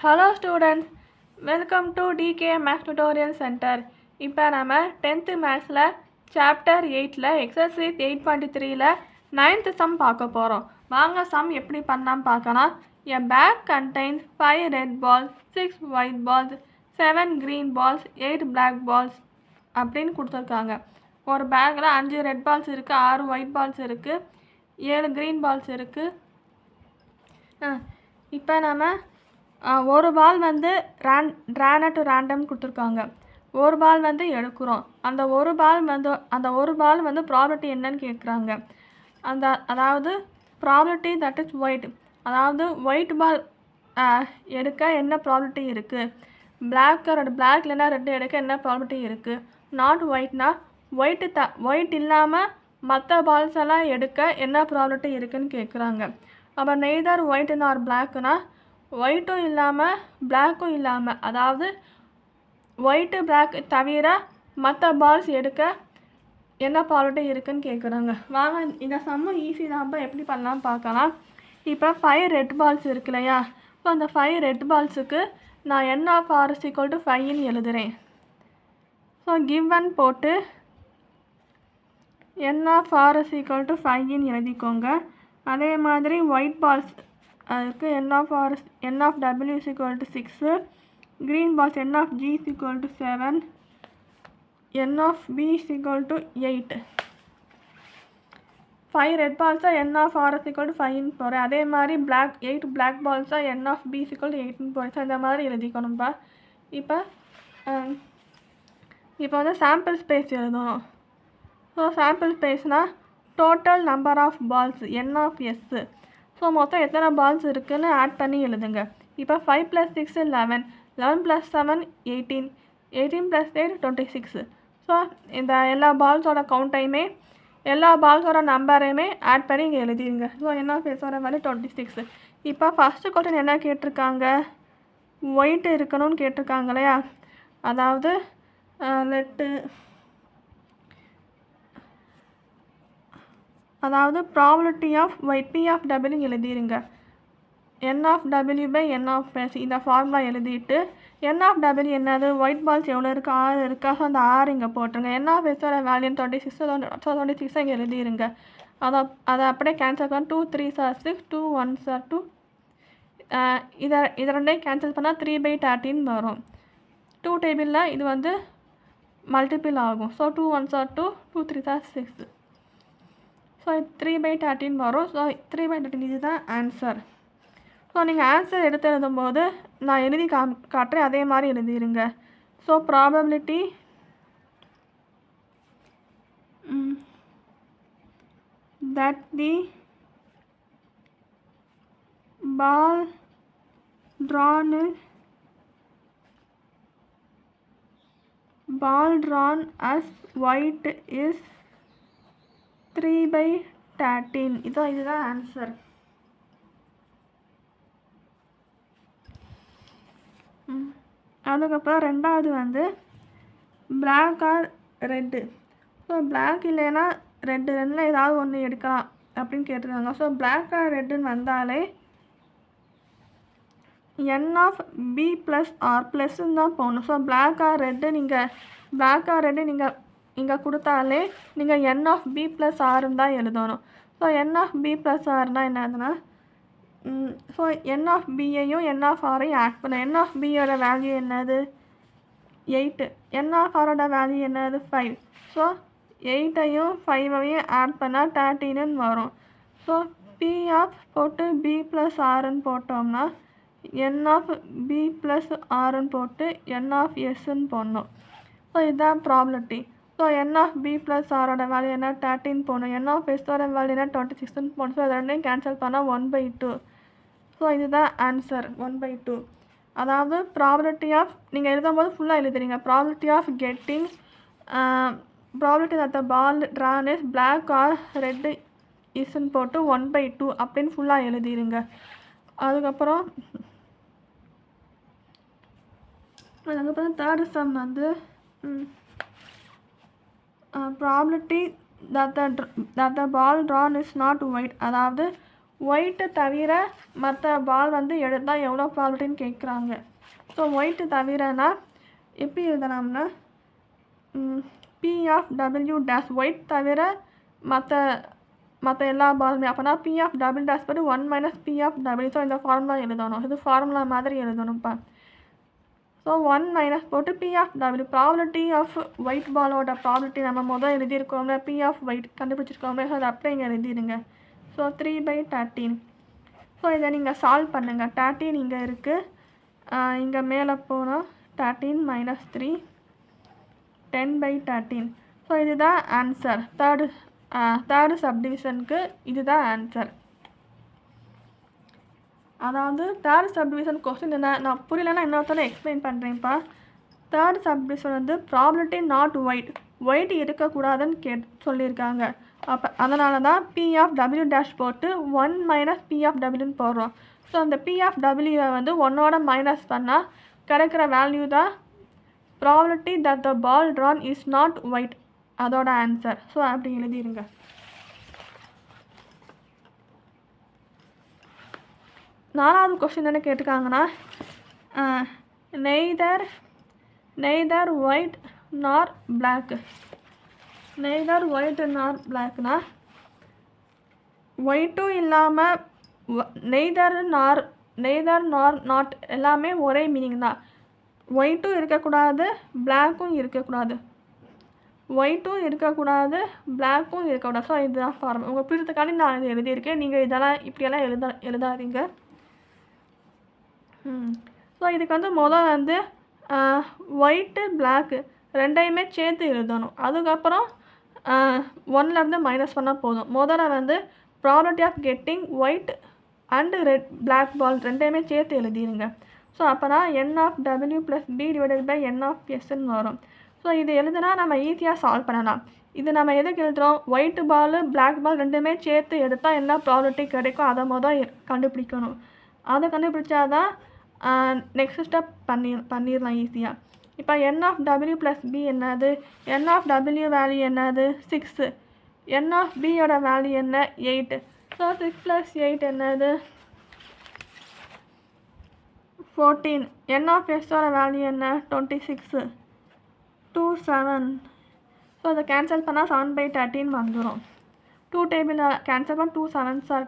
Hello students, welcome to DK Max Tutorial Center. இப்போ நம்ம 10th Maxல Chapter 8ல Exercise 8.3ல 9th sum பார்க்க போகிறோம். வாங்க sum எப்படி பண்ணலாம் பார்க்கலாம். A bag contains 5 red balls, 6 white balls, 7 green balls, 8 black balls அப்படின்னு கொடுத்துருக்காங்க. ஒரு பேக்கில் 5 ரெட் பால்ஸ் இருக்குது, 6 ஒயிட் பால்ஸ் இருக்குது, 7 க்ரீன் பால்ஸ் இருக்குது. இப்போ நம்ம ஒரு பால் வந்து ரேண்டம் கொடுத்துருக்காங்க. ஒரு பால் வந்து எடுக்கிறோம். அந்த ஒரு பால் வந்து ப்ராபர்ட்டி என்னன்னு கேட்குறாங்க. அதாவது ப்ராபர்ட்டி தட் இஸ் ஒயிட், அதாவது ஒயிட் பால் எடுக்க என்ன ப்ராபர்ட்டி இருக்குது, பிளாக் இல்லைன்னா ரெட்டு எடுக்க என்ன ப்ராபர்ட்டி இருக்குது, நாட் ஒயிட்னா ஒயிட் இல்லாமல் மற்ற பால்ஸ் எல்லாம் எடுக்க என்ன ப்ராபர்ட்டி இருக்குதுன்னு கேட்குறாங்க. அப்போ நெய்தர் ஒயிட் நார் பிளாக்குனா ஒயிட்டும் இல்லாமல் பிளாக்கும் இல்லாமல், அதாவது ஒயிட்டு பிளாக் தவிர மற்ற பால்ஸ் எடுக்க என்ன ப்ராபர்ட்டி இருக்குதுன்னு கேட்குறாங்க. வாங்க இந்த சம்மு ஈஸி தான்ப்பா, எப்படி பண்ணலாம் பார்க்கலாம். இப்போ 5 ரெட் பால்ஸ் இருக்கு இல்லையா, ஸோ அந்த 5 ரெட் பால்ஸுக்கு நான் n of r is equal to 5ன்னு எழுதுகிறேன். ஸோ கிவன் போட்டு n of r is equal to 5ன்னு எழுதிக்கோங்க. அதே மாதிரி ஒயிட் பால்ஸ் அதுக்கு n of w is equal to 6, green balls n of g is equal to 7, n of b is equal to 8. 5 red balls n of r is equal to 5ன்னு போகிறேன். அதே மாதிரி 8 black balls n of b is equal to 8ன்னு போகிறேன். So இந்த மாதிரி எழுதிக்கணும்ப்பா. இப்போ வந்து sample space எழுதணும். ஸோ சாம்பிள் ஸ்பேஸ்னால் total number of balls n of s. So மொத்தம் எத்தனை பால்ஸ் இருக்குதுன்னு ஆட் பண்ணி எழுதுங்க. இப்போ 5 + 6 11, 11 + 7 18, 18 + 8 26. ஸோ இந்த எல்லா பால்ஸோட கவுண்ட்டையுமே எல்லா பால்ஸோட நம்பரையுமே ஆட் பண்ணி இங்கே எழுதிடுங்க. So n of s value 26. இப்போ ஃபஸ்ட்டு கொஸ்டின் என்ன கேட்டிருக்காங்க, ஒயிட் இருக்கணும்னு கேட்டிருக்காங்க இல்லையா, அதாவது அதாவது probability of white p of w எழுதிடுங்க. n of w by n of s இந்த ஃபார்முலா எழுதிட்டு n of w என்னது, ஒயிட் பால்ஸ் எவ்வளோ இருக்குது, 6 இருக்கா, ஸோ அந்த 6 இங்கே போட்டுருங்க. n of s value 26, so 26 இங்கே எழுதிடுங்க. அதை அப்படியே கேன்சல் பண்ண 2 3s are 6, 2 1s are 2, இதை ரெண்டையும் கேன்சல் பண்ணால் 3/13 வரும். 2 டேபிளில் இது வந்து மல்டிபிள் ஆகும். So 2 1s are 2, 2 3s are 6. So 3/13 வரும். ஸோ 3/13 இதுதான் ஆன்சர். ஸோ நீங்கள் ஆன்சர் எடுத்து எழுதும்போது நான் எழுதி காட்டுறேன், அதே மாதிரி எழுதிடுங்க. So probability that the ball drawn as white is 3/13. இதுதான் ஆன்சர். அதுக்கப்புறம் ரெண்டாவது வந்து black or red. So black இல்லைன்னா ரெண்டில் ஏதாவது ஒன்று எடுக்கலாம் அப்படின்னு கேட்டிருக்காங்க. ஸோ பிளாக் ஆர் ரெட்டுன்னு வந்தாலே n of b + r +ன்னு தான் போகணும். ஸோ பிளாக் ஆர் ரெட்டு நீங்கள் இங்கே கொடுத்தாலே நீங்கள் n of b + rன்னு தான் எழுதணும். ஸோ n of b + rனா என்னதுன்னா, ஸோ n of bயையும் n of rஐயும் ஆட் பண்ண n of bயோட வேல்யூ என்னது 8, n of rோட வேல்யூ என்னது 5. ஸோ 8ஐயும் 5ஐயும் ஆட் பண்ணால் 13ன்னு வரும். ஸோ p of போட்டு b + rன்னு போட்டோம்னா n of b + rன்னு போட்டு n of sன்னு போடணும். ஸோ இதுதான் probability. So n of b + rோட வேல்யூ என்ன 13 போடணும், n of sோட வேல்யூ என்ன 26ன்னு போடணும். ஸோ இது ரெண்டையும் கேன்சல் பண்ணால் 1/2. ஸோ இதுதான் ஆன்சர் 1/2. அதாவது ப்ராபபிலிட்டி ஆஃப் நீங்கள் எழுதும்போது ஃபுல்லாக எழுதுறீங்க. Probability of getting probability that the ball drawn is black or red isன்னு போட்டு 1/2 அப்படின்னு ஃபுல்லாக எழுதிடுங்க. அதுக்கப்புறம் தேர்டு சம் வந்து probability that the ball drawn is not white, அதாவது ஒயிட்டு தவிர மற்ற பால் வந்து எடுத்தால் எவ்வளோ ப்ராபபிலிட்டின்னு கேட்குறாங்க. ஸோ ஒயிட்டு தவிரனா எப்படி எழுதலாம்னா P of W dash white தவிர மற்ற எல்லா பாலுமே. அப்போனா பி ஆஃப் டபுள் டேஷ் போட்டு 1 minus P of W. So இந்த ஃபார்முலா எழுதணும். இது ஃபார்முலா மாதிரி எழுதணும்ப்பா. ஸோ 1 மைனஸ் போட்டு P of W probability of white பாலோட ப்ராபபிலிட்டி நம்ம முதல் எழுதியிருக்கோம்ல, பி ஆஃப் ஒயிட் கண்டுபிடிச்சிருக்கோம்ல, ஸோ அதை அப்படியே இங்கே எழுதிடுங்க. ஸோ 3/13. ஸோ இதை நீங்கள் சால்வ் பண்ணுங்கள். 13 இங்கே இருக்குது, இங்கே மேலே போனால் 13 மைனஸ் 3 10/13. ஸோ இதுதான் ஆன்சர். தேர்டு சப்டிவிஷனுக்கு இதுதான் ஆன்சர். அதாவது தேர்ட் சப்டிவிஷன் கொஸ்டின் என்ன, நான் புரியலன்னா இன்னொருத்தர எக்ஸ்பிளைன் பண்ணுறேன்ப்பா. தேர்ட் சப்டிவிஷன் வந்து ப்ராபபிலிட்டி நாட் ஒயிட் இருக்கக்கூடாதுன்னு சொல்லியிருக்காங்க. அப்போ அதனால தான் பி ஆஃப் டபிள்யூ டேஷ் போட்டு 1 மைனஸ் பி ஆஃப் டபிள்யூன்னு போடுறோம். ஸோ அந்த பி ஆஃப் டபிள்யூவை வந்து 1ஓட மைனஸ் பண்ணால் கிடைக்கிற வேல்யூ தான் probability that the ball drawn is not white, அதோட ஆன்சர். ஸோ அப்படி எழுதிடுங்க. நாலாவது கொஸ்டின் என்ன கேட்டிருக்காங்கன்னா, neither white nor black. Neither white nor பிளாக்னா ஒயிட்டும் இல்லாமல் நெய்தர் நார் நாட் எல்லாமே ஒரே மீனிங் தான். ஒயிட்டும் இருக்கக்கூடாது, பிளாக்கும் இருக்கக்கூடாது. ஒயிட்டும் இருக்கக்கூடாது, பிளாக்கும் இருக்கக்கூடாது. ஸோ இதுதான் ஃபார்ம். உங்கள் பிடித்தக்காண்டி நான் இது எழுதியிருக்கேன். நீங்கள் இதெல்லாம் இப்படியெல்லாம் எழுதாதீங்க. ஸோ இதுக்கு வந்து முதல் வந்து ஒயிட்டு பிளாக்கு ரெண்டையுமே சேர்த்து எழுதணும். அதுக்கப்புறம் 1லேருந்து மைனஸ் பண்ணால் போதும். முதல்ல வந்து probability of getting white and red black ball ரெண்டையுமே சேர்த்து எழுதிடுங்க. ஸோ அப்போ தான் n of W plus P divided by n of எஸ்ன்னு வரும். ஸோ இது எழுதுனா நம்ம ஈஸியாக சால்வ் பண்ணலாம். இது நம்ம எதுக்கு எழுதுகிறோம், ஒயிட் பால் பிளாக் பால் ரெண்டுமே சேர்த்து எடுத்தால் என்ன ப்ராபபிலிட்டி கிடைக்கும் அதை முதல் கண்டுபிடிக்கணும். அதை கண்டுபிடிச்சாதான் நெக்ஸ்ட் ஸ்டெப் பண்ணிடலாம் ஈஸியாக. இப்போ n of W plus P என்னது, n ஆஃப் டபிள்யூ வேல்யூ என்னது 6, n ஆஃப் பியோட வேல்யூ என்ன 8. ஸோ 6 + 8 என்னது 14. n ஆஃப் எஸ்ஸோட வேல்யூ என்ன 26, 2 7. ஸோ அதை கேன்சல் பண்ணால் 7/13 வந்துடும். 2 டேபிளில் கேன்சல் பண்ணால் 2 7s are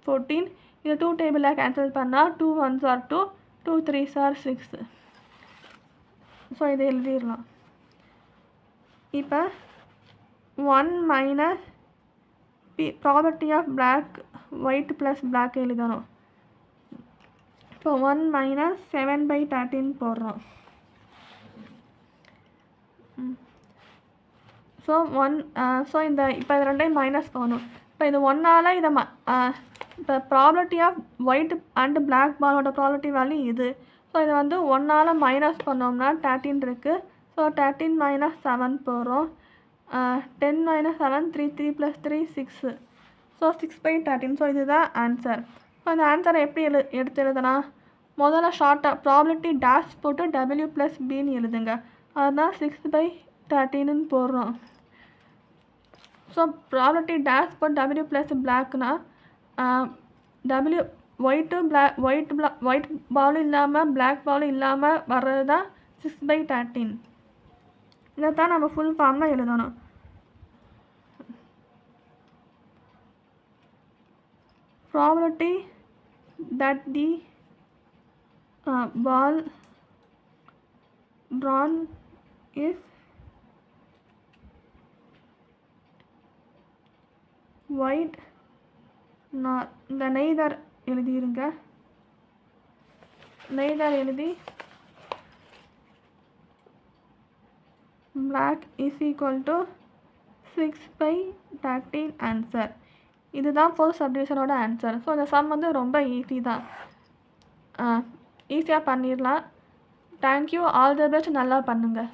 14. இது 2 டேபிளில் கேன்சல் பண்ணால் 2 1s are 2, 2 3s are 6. So இதை எழுதிடலாம். இப்போ 1 minus property of black white plus black எழுதணும். இப்போ 1 மைனஸ் 7/13 போடுறோம். ஸோ இந்த இப்போ இது ரெண்டையும் மைனஸ் போகணும். இப்போ இது 1ஆல் இதை இப்போ property of white and black பாலோட ப்ராபர்ட்டி வேல்யூ இது. ஸோ இதை வந்து 1ஆல் மைனஸ் பண்ணோம்னா 13 இருக்குது. ஸோ 13 மைனஸ் 7 போகிறோம். 10 மைனஸ் 7 3 3 + 3 6. ஸோ 6/13. ஸோ இதுதான் ஆன்சர். ஸோ இந்த ஆன்சரை எப்படி எடுத்து எழுதுனா, முதல்ல ஷார்ட்டாக ப்ராபபிலிட்டி டேஷ் போட்டு டபிள்யூ ப்ளஸ் பின்னு எழுதுங்க. அதுதான் 6/13ன்னு போடுறோம். ஸோ ப்ராபபிலிட்டி டேஷ் போட்டு டபிள்யூ ப்ளஸ் பிளாக்னா ஒயிட் பாலும் இல்லாமல் பிளாக் பாலும் இல்லாமல் வர்றது தான் 6/13. இதைத்தான் நம்ம ஃபுல் ஃபார்மில் எழுதணும். Probability that the ball drawn is white nor. இந்த நெய்தர் எழுதிருங்க. நெய்தர் எழுதி black is equal to 6/13 answer. இதுதான் ஃபோர்த் சப்டிவிஷனோட ஆன்சர். ஸோ இந்த சம் வந்து ரொம்ப ஈஸி தான், ஈஸியாக பண்ணிடலாம். தேங்க்யூ. All the best. நல்லா பண்ணுங்கள்.